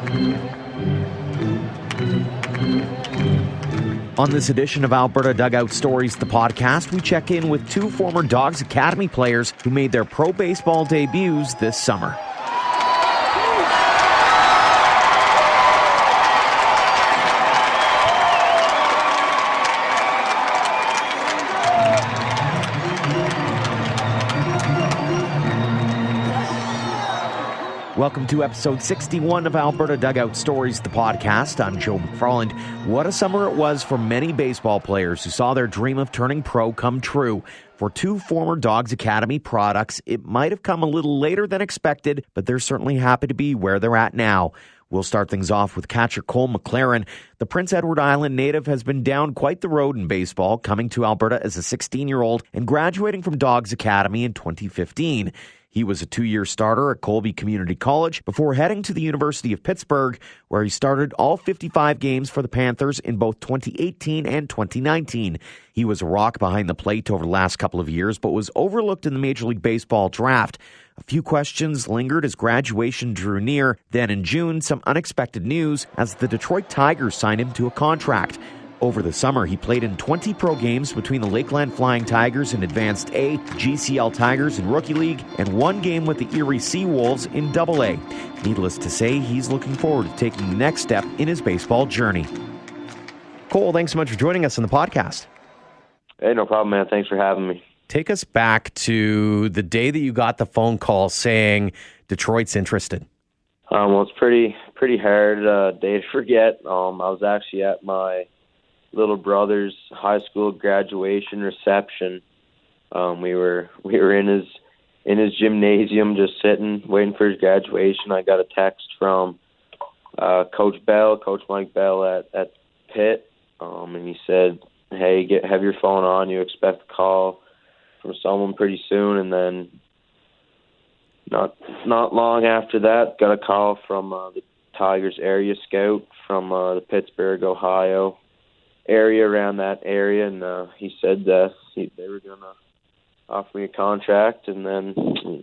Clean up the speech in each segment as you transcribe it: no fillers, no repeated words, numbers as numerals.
On this edition of Alberta Dugout Stories, the podcast, we check in with two former Dogs Academy players who made their pro baseball debuts this summer. Welcome to episode 61 of Alberta Dugout Stories, the podcast. I'm Joe McFarland. What a summer it was for many baseball players who saw their dream of turning pro come true. For two former Dogs Academy products, it might have come a little later than expected, but they're certainly happy to be where they're at now. We'll start things off with catcher Cole McLaren. The Prince Edward Island native has been down quite the road in baseball, coming to Alberta as a 16-year-old and graduating from Dogs Academy in 2015. He was a 2-year starter at Colby Community College before heading to the University of Pittsburgh, where he started all 55 games for the Panthers in both 2018 and 2019. He was a rock behind the plate over the last couple of years, but was overlooked in the Major League Baseball draft. A few questions lingered as graduation drew near. Then in June, some unexpected news as the Detroit Tigers signed him to a contract. Over the summer, he played in 20 pro games between the Lakeland Flying Tigers in Advanced A, GCL Tigers in Rookie League, and one game with the Erie Seawolves in Double A. Needless to say, he's looking forward to taking the next step in his baseball journey. Cole, thanks so much for joining us on the podcast. Hey, no problem, man. Thanks for having me. Take us back to the day that you got the phone call saying Detroit's interested. Well, it's pretty hard day to forget. I was actually at my little brother's high school graduation reception. We were in his gymnasium, just sitting, waiting for his graduation. I got a text from Coach Mike Bell at Pitt, and he said, "Hey, have your phone on. You expect a call from someone pretty soon." And then not long after that, got a call from the Tigers area scout from the Pittsburgh, Ohio area, around that area, and he said that they were going to offer me a contract, and then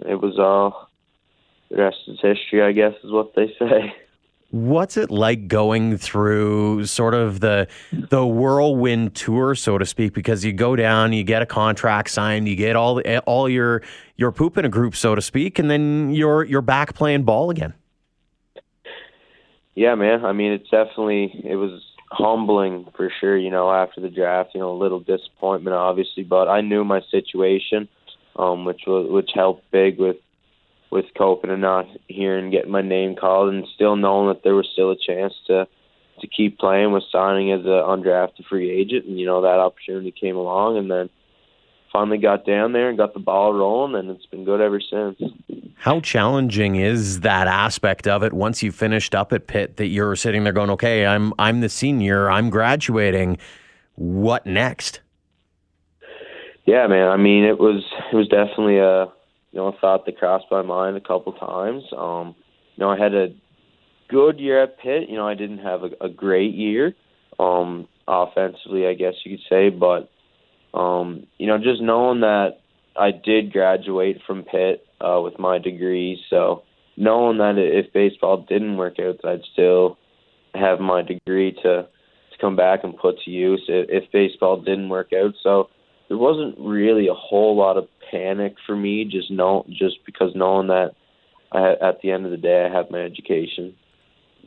it was all, the rest is history, I guess, is what they say. What's it like going through sort of the whirlwind tour, so to speak? Because you go down, you get a contract signed, you get all your poop in a group, so to speak, and then you're back playing ball again. Yeah, man. I mean, it was humbling for sure, after the draft, a little disappointment obviously, but I knew my situation, which helped big with coping and not hearing, getting my name called, and still knowing that there was still a chance to keep playing with signing as an undrafted free agent, and that opportunity came along, and then finally got down there and got the ball rolling, and it's been good ever since. How challenging is that aspect of it once you finished up at Pitt, that you're sitting there going, okay, I'm the senior, I'm graduating, what next? Yeah, man. I mean, it was definitely a thought that crossed my mind a couple times. I had a good year at Pitt. I didn't have a great year offensively, I guess you could say, but just knowing that I did graduate from Pitt with my degree, so knowing that if baseball didn't work out, that I'd still have my degree to come back and put to use if baseball didn't work out. So there wasn't really a whole lot of panic for me, just because knowing that at the end of the day I have my education.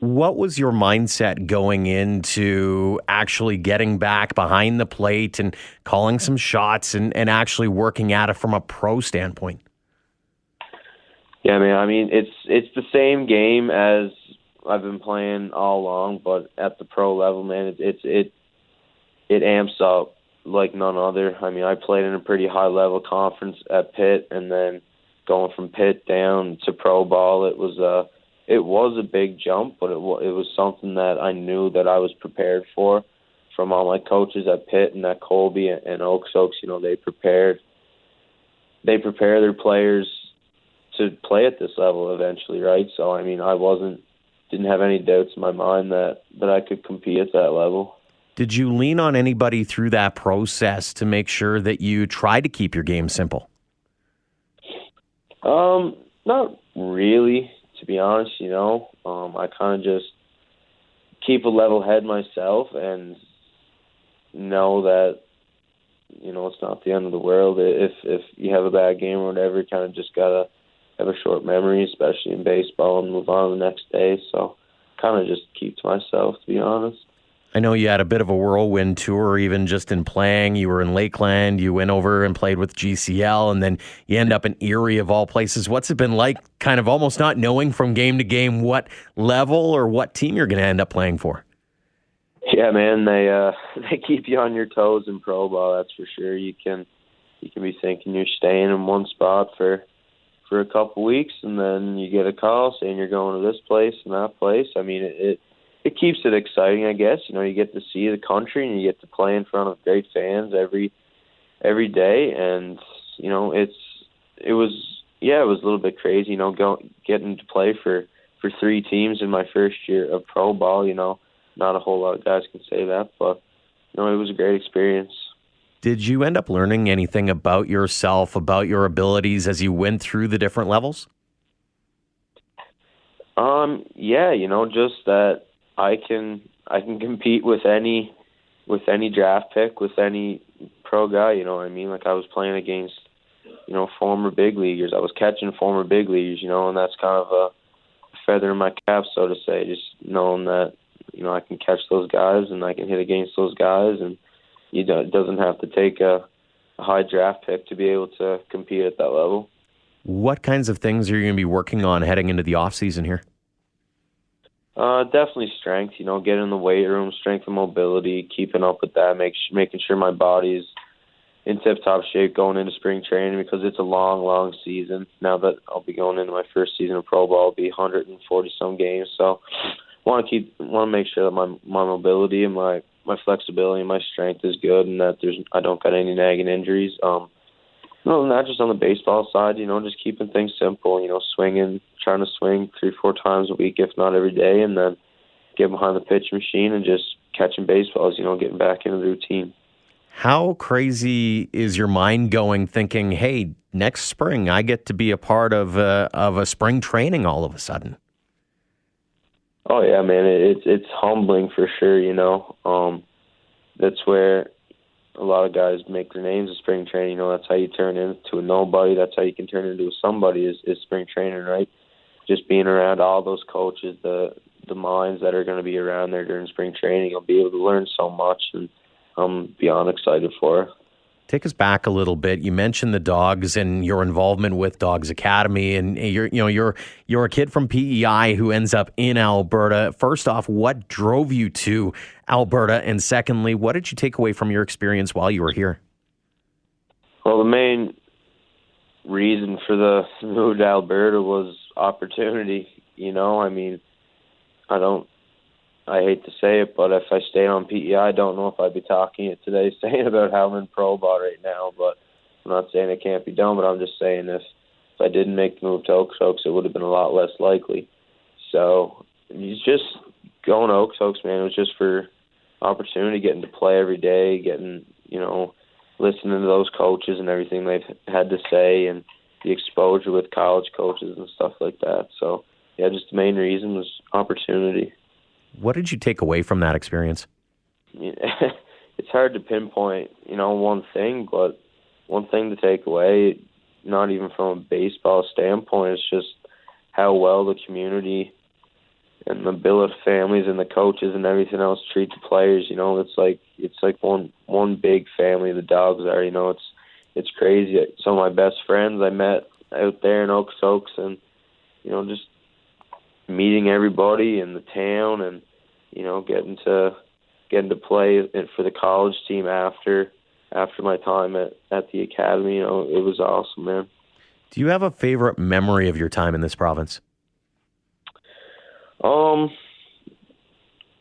What was your mindset going into actually getting back behind the plate and calling some shots and actually working at it from a pro standpoint? Yeah, man. I mean, it's the same game as I've been playing all along, but at the pro level, man, it amps up like none other. I mean, I played in a pretty high level conference at Pitt, and then going from Pitt down to pro ball, it was a big jump, but it was something that I knew that I was prepared for from all my coaches at Pitt and at Colby and Oaks. They prepare their players to play at this level eventually, right? So, I mean, I didn't have any doubts in my mind that I could compete at that level. Did you lean on anybody through that process to make sure that you tried to keep your game simple? Not really, to be honest. I kind of just keep a level head myself and know that it's not the end of the world. If you have a bad game or whatever, you kind of just gotta have a short memory, especially in baseball, and move on the next day. So kind of just keep to myself, to be honest. I know you had a bit of a whirlwind tour, even just in playing. You were in Lakeland, you went over and played with GCL, and then you end up in Erie of all places. What's it been like kind of almost not knowing from game to game what level or what team you're going to end up playing for? Yeah, man, they keep you on your toes in pro ball, that's for sure. You can be thinking you're staying in one spot for a couple weeks, and then you get a call saying you're going to this place and that place. I mean, it keeps it exciting, I guess. You get to see the country and you get to play in front of great fans every day, and it was a little bit crazy. Getting to play for 3 teams in my first year of pro ball. Not a whole lot of guys can say that, but it was a great experience. Did you end up learning anything about yourself, about your abilities as you went through the different levels? Yeah, just that I can compete with any draft pick, with any pro guy. You know what I mean? Like, I was playing against former big leaguers. I was catching former big leaguers. And that's kind of a feather in my cap, so to say. Just knowing that I can catch those guys and I can hit against those guys, and it doesn't have to take a high draft pick to be able to compete at that level. What kinds of things are you going to be working on heading into the off season here? Definitely strength. Getting in the weight room, strength and mobility, keeping up with that, making sure my body's in tip-top shape going into spring training, because it's a long, long season. Now that I'll be going into my first season of pro ball, it'll be 140-some games. So want to make sure that my mobility and my flexibility and my strength is good, and that I don't got any nagging injuries. Not just on the baseball side, just keeping things simple, swinging, trying to swing 3-4 times a week, if not every day, and then get behind the pitch machine and just catching baseballs, getting back into the routine. How crazy is your mind going thinking, hey, next spring I get to be a part of a spring training all of a sudden? Oh, yeah, man, it's humbling for sure, That's where a lot of guys make their names in spring training. That's how you turn into a nobody. That's how you can turn into a somebody is spring training, right? Just being around all those coaches, the minds that are going to be around there during spring training, I'll be able to learn so much, and I'm beyond excited for it. Take us back a little bit. You mentioned the Dogs and your involvement with Dogs Academy, and you're a kid from PEI who ends up in Alberta. First off, what drove you to Alberta, and secondly, what did you take away from your experience while you were here? Well, the main reason for the move to Alberta was opportunity. I hate to say it, but if I stayed on PEI, I don't know if I'd be talking it today, saying about how I'm in pro ball right now. But I'm not saying it can't be done, but I'm just saying if I didn't make the move to Okotoks, it would have been a lot less likely. So it's just going to Okotoks, man. It was just for opportunity, getting to play every day, getting, listening to those coaches and everything they've had to say, and the exposure with college coaches and stuff like that. So, yeah, just the main reason was opportunity. What did you take away from that experience? It's hard to pinpoint, one thing, but one thing to take away, not even from a baseball standpoint, it's just how well the community and the billet families and the coaches and everything else treat the players. It's like one big family. The Dogs are. It's crazy. Some of my best friends I met out there in Okotoks, and just meeting everybody in the town, and getting to play for the college team after my time at the academy. It was awesome, man. Do you have a favorite memory of your time in this province?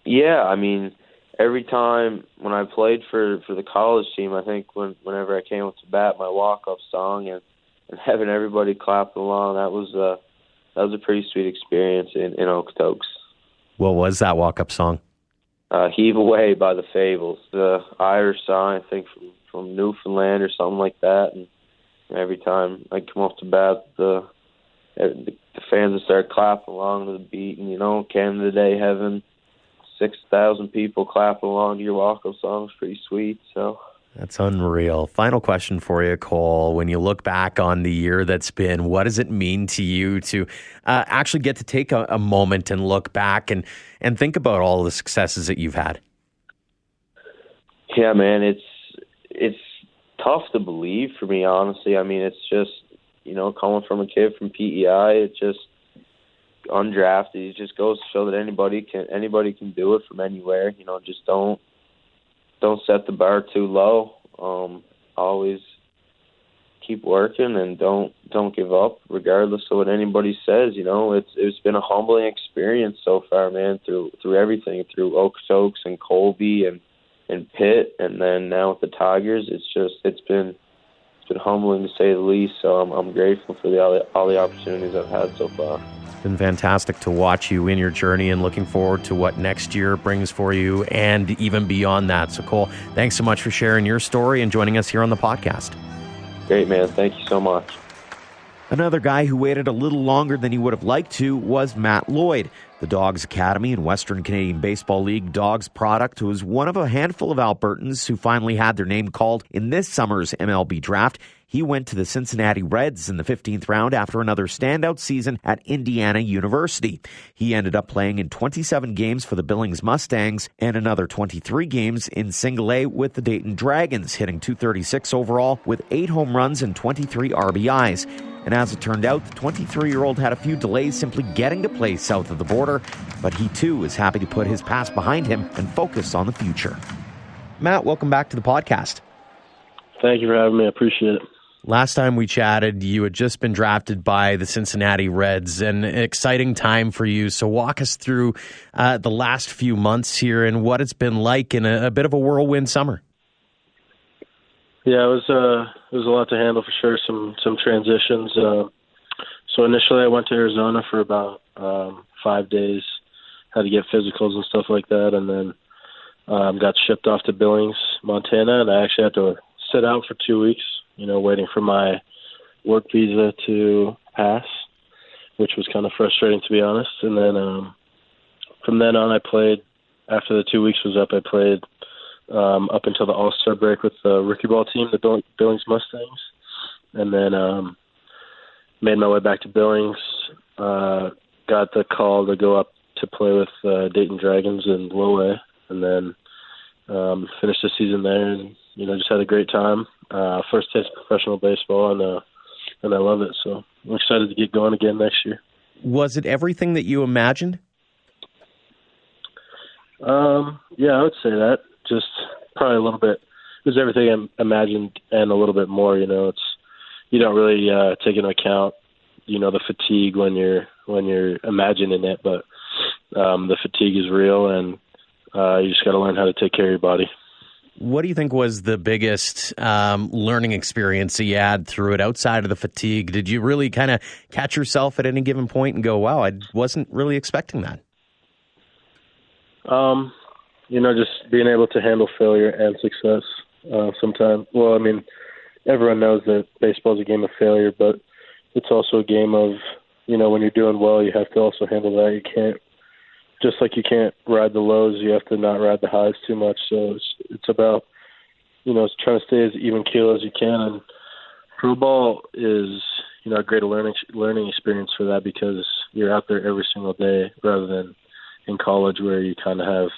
Yeah, I mean, every time when I played for the college team, I think whenever I came up to bat, my walk-up song and having everybody clapping along, that was a pretty sweet experience in Okotoks. What was that walk-up song? Heave Away by the Fables, the Irish song, I think from Newfoundland or something like that. And every time I come off to bat, the fans would start clapping along to the beat, and Canada Day, having 6,000 people clapping along to your walk-up song is pretty sweet. So that's unreal. Final question for you, Cole. When you look back on the year that's been, what does it mean to you to actually get to take a moment and look back and think about all the successes that you've had? Yeah, man, it's tough to believe for me, honestly. I mean, it's just, coming from a kid from PEI, it just undrafted. It just goes to show that anybody can do it from anywhere. Just don't set the bar too low. Always keep working and don't give up, regardless of what anybody says. It's been a humbling experience so far, man. Through everything, through Oaks and Colby and Pitt, and then now with the Tigers. It's been humbling to say the least. So I'm grateful for all the opportunities I've had so far. It's been fantastic to watch you in your journey, and looking forward to what next year brings for you and even beyond that. So Cole, thanks so much for sharing your story and joining us here on the podcast. Great, man. Thank you so much. Another guy who waited a little longer than he would have liked to was Matt Lloyd. The Dogs Academy and Western Canadian Baseball League Dogs product was one of a handful of Albertans who finally had their name called in this summer's MLB draft. He went to the Cincinnati Reds in the 15th round after another standout season at Indiana University. He ended up playing in 27 games for the Billings Mustangs and another 23 games in Single A with the Dayton Dragons, hitting .236 overall with 8 home runs and 23 RBIs. And as it turned out, the 23-year-old had a few delays simply getting to play south of the border, but he too is happy to put his past behind him and focus on the future. Matt, welcome back to the podcast. Thank you for having me. I appreciate it. Last time we chatted, you had just been drafted by the Cincinnati Reds, an exciting time for you. So walk us through the last few months here and what it's been like in a bit of a whirlwind summer. Yeah, it was a lot to handle for sure. Some transitions. So initially, I went to Arizona for about 5 days. Had to get physicals and stuff like that, and then got shipped off to Billings, Montana, and I actually had to sit out for 2 weeks. Waiting for my work visa to pass, which was kind of frustrating, to be honest. And then from then on, I played. After the 2 weeks was up, I played up until the All-Star break with the rookie ball team, the Billings Mustangs. And then made my way back to Billings, got the call to go up to play with Dayton Dragons in Low A, and then finished the season there and, just had a great time. First taste of professional baseball, and I love it. So I'm excited to get going again next year. Was it everything that you imagined? Yeah, I would say that. Just probably a little bit. It was everything I imagined and a little bit more. You don't really take into account, the fatigue when you're imagining it, but the fatigue is real, and you just got to learn how to take care of your body. What do you think was the biggest learning experience that you had through it outside of the fatigue? Did you really kind of catch yourself at any given point and go, wow, I wasn't really expecting that? Just being able to handle failure and success sometimes. Well, I mean, everyone knows that baseball is a game of failure, but it's also a game of, when you're doing well, you have to also handle that. You can't, just like you can't ride the lows, you have to not ride the highs too much. So it's about, it's trying to stay as even keel as you can. And pro ball is, a great learning experience for that, because you're out there every single day rather than in college where you kind of have,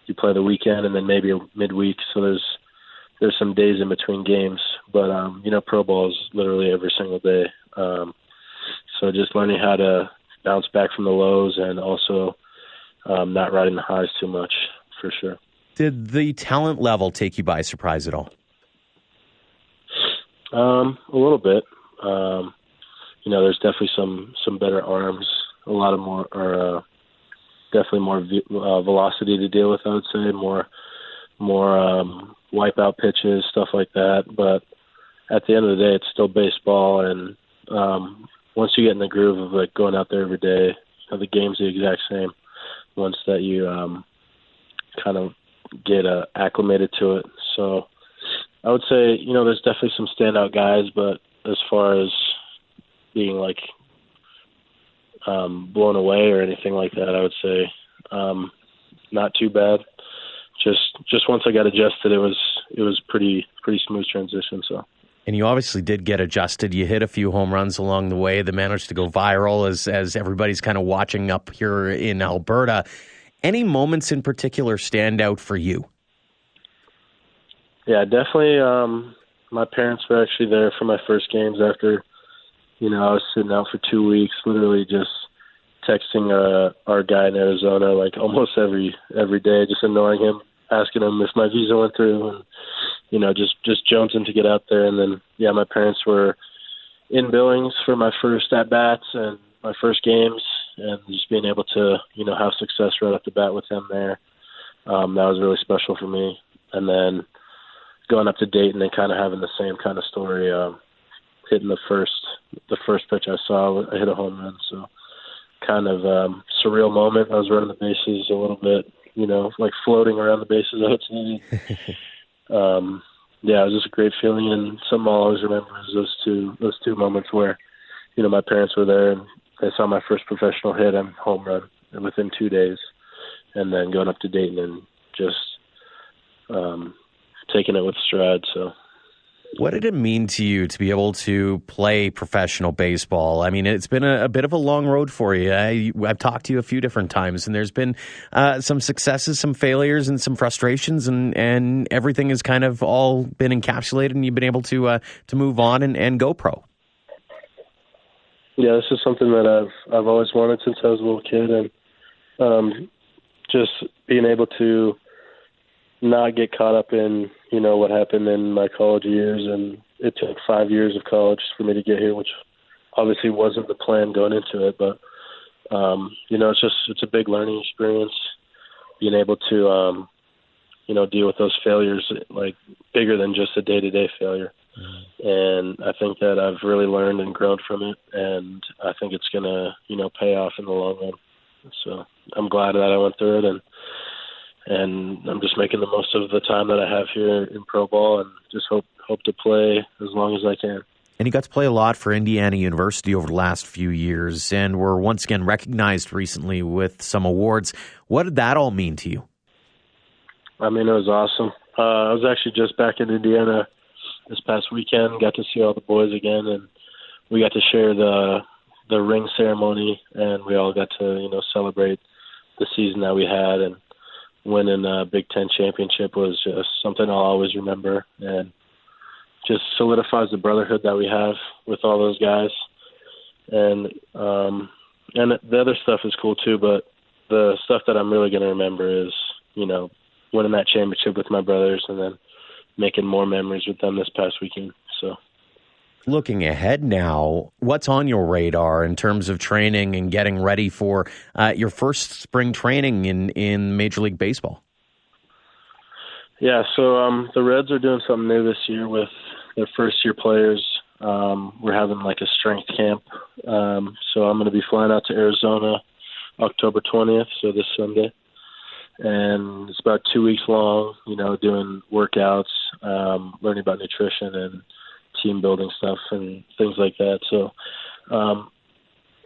you play the weekend and then maybe a midweek. So there's some days in between games, but, pro ball is literally every single day. So just learning how to bounce back from the lows and also not riding the highs too much, for sure. Did the talent level take you by surprise at all? A little bit. There's definitely some better arms, a lot of more, or definitely more velocity to deal with, I would say, more wipeout pitches, stuff like that. But at the end of the day, it's still baseball, and once you get in the groove of like going out there every day, the game's the exact same. Once that you kind of get acclimated to it, so I would say there's definitely some standout guys, but as far as being like blown away or anything like that. I would say not too bad. Just once I got adjusted, it was pretty smooth transition. So. And you obviously did get adjusted. You hit a few home runs along the way that managed to go viral as everybody's kind of watching up here in Alberta. Any moments in particular stand out for you? Yeah, definitely. My parents were actually there for my first games after, I was sitting out for 2 weeks, literally just texting our guy in Arizona like almost every day, just annoying him, asking him if my visa went through, and just jonesing to get out there. And then my parents were in Billings for my first at bats and my first games, and just being able to have success right off the bat with them there, that was really special for me. And then going up to Dayton and kind of having the same kind of story, hitting the first pitch I saw, I hit a home run. So kind of surreal moment. I was running the bases a little bit, like floating around the bases, I would say. It was just a great feeling, and something I'll always remember is those two moments where, my parents were there and they saw my first professional hit and home run within 2 days, and then going up to Dayton and just taking it with stride. So. What did it mean to you to be able to play professional baseball? I mean, it's been a bit of a long road for you. I've talked to you a few different times, and there's been some successes, some failures, and some frustrations, and everything has kind of all been encapsulated, and you've been able to move on and go pro. Yeah, this is something that I've always wanted since I was a little kid, and just being able to not get caught up in, what happened in my college years. And it took 5 years of college for me to get here, which obviously wasn't the plan going into it. But, it's a big learning experience, being able to, deal with those failures, like bigger than just a day-to-day failure. Mm-hmm. And I think that I've really learned and grown from it. And I think it's going to, pay off in the long run. So I'm glad that I went through it, and I'm just making the most of the time that I have here in pro ball, and just hope to play as long as I can. And you got to play a lot for Indiana University over the last few years, and were once again recognized recently with some awards. What did that all mean to you? I mean, it was awesome. I was actually just back in Indiana this past weekend, got to see all the boys again, and we got to share the ring ceremony, and we all got to, celebrate the season that we had, and winning a Big Ten championship was just something I'll always remember, and just solidifies the brotherhood that we have with all those guys. And the other stuff is cool too, but the stuff that I'm really going to remember is, winning that championship with my brothers, and then making more memories with them this past weekend. So. Looking ahead now, what's on your radar in terms of training and getting ready for your first spring training in Major League Baseball? Yeah, so the Reds are doing something new this year with their first-year players. We're having like a strength camp. So I'm going to be flying out to Arizona October 20th, so this Sunday. And it's about 2 weeks long, doing workouts, learning about nutrition and team building stuff and things like that. So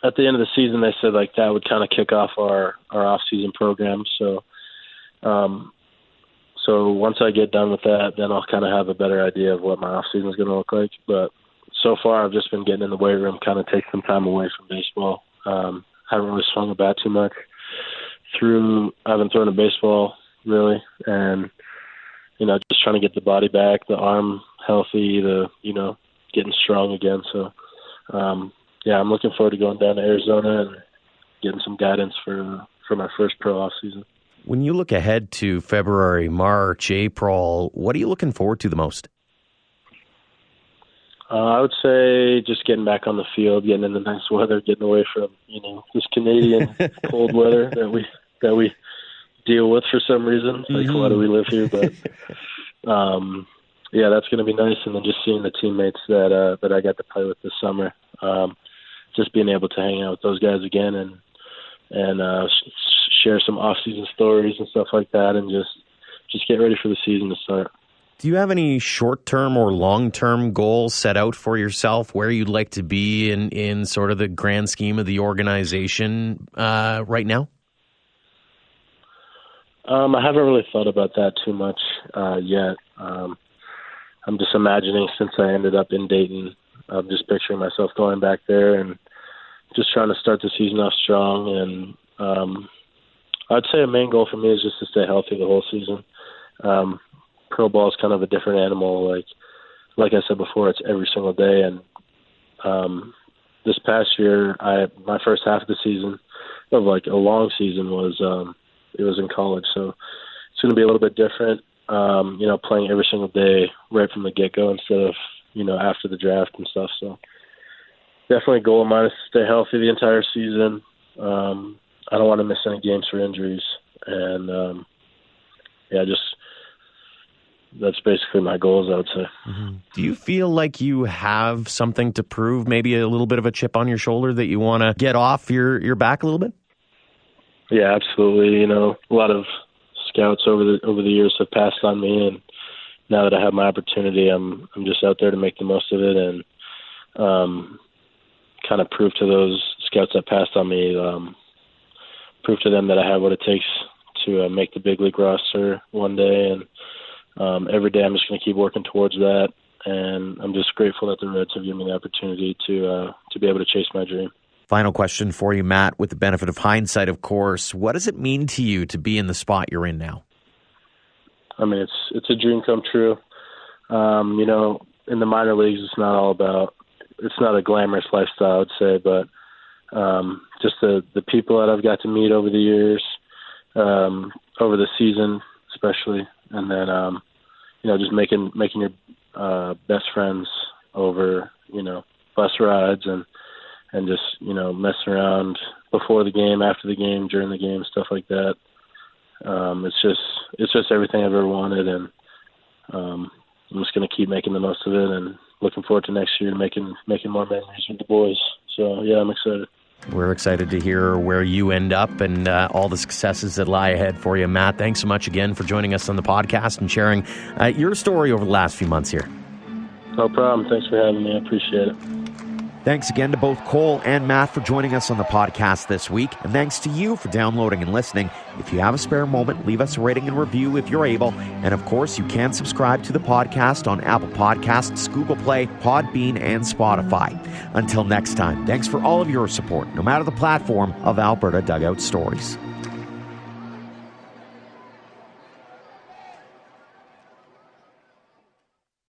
at the end of the season, they said like that would kind of kick off our off-season program. So once I get done with that, then I'll kind of have a better idea of what my off-season is going to look like. But so far, I've just been getting in the weight room, kind of take some time away from baseball. Haven't really swung a bat too much. I haven't thrown a baseball really, and just trying to get the body back, the arm healthy, getting strong again. So, I'm looking forward to going down to Arizona and getting some guidance for my first pro off season. When you look ahead to February, March, April, what are you looking forward to the most? I would say just getting back on the field, getting in the nice weather, getting away from this Canadian cold weather that we deal with for some reason. Like, why do we live here? But that's going to be nice. And then just seeing the teammates that I got to play with this summer, just being able to hang out with those guys again and share some off-season stories and stuff like that, and just get ready for the season to start. Do you have any short-term or long-term goals set out for yourself, where you'd like to be in sort of the grand scheme of the organization right now? I haven't really thought about that too much yet. I'm just imagining, since I ended up in Dayton, I'm just picturing myself going back there and just trying to start the season off strong. And I'd say a main goal for me is just to stay healthy the whole season. Pro ball is kind of a different animal. Like I said before, it's every single day. And this past year, my first half of the season, of like a long season, was it was in college. So it's going to be a little bit different. Playing every single day right from the get-go instead of after the draft and stuff. So definitely a goal of mine is to stay healthy the entire season. I don't want to miss any games for injuries. And that's basically my goals, I would say. Mm-hmm. Do you feel like you have something to prove, maybe a little bit of a chip on your shoulder that you want to get off your back a little bit? Yeah, absolutely. A lot of scouts over the years have passed on me, and now that I have my opportunity, I'm just out there to make the most of it and kind of prove to those scouts that passed on me, prove to them that I have what it takes to make the big league roster one day. And every day I'm just going to keep working towards that. And I'm just grateful that the Reds have given me the opportunity to be able to chase my dream. Final question for you, Matt, with the benefit of hindsight, of course. What does it mean to you to be in the spot you're in now? I mean, it's a dream come true. In the minor leagues, it's not a glamorous lifestyle, I would say, but just the people that I've got to meet over the years, over the season especially, and then, just making your best friends over, bus rides and just, messing around before the game, after the game, during the game, stuff like that. It's just everything I've ever wanted, and I'm just going to keep making the most of it and looking forward to next year making more memories with the boys. So, yeah, I'm excited. We're excited to hear where you end up and all the successes that lie ahead for you, Matt. Thanks so much again for joining us on the podcast and sharing your story over the last few months here. No problem. Thanks for having me. I appreciate it. Thanks again to both Cole and Matt for joining us on the podcast this week. And thanks to you for downloading and listening. If you have a spare moment, leave us a rating and review if you're able. And of course, you can subscribe to the podcast on Apple Podcasts, Google Play, Podbean, and Spotify. Until next time, thanks for all of your support, no matter the platform, of Alberta Dugout Stories.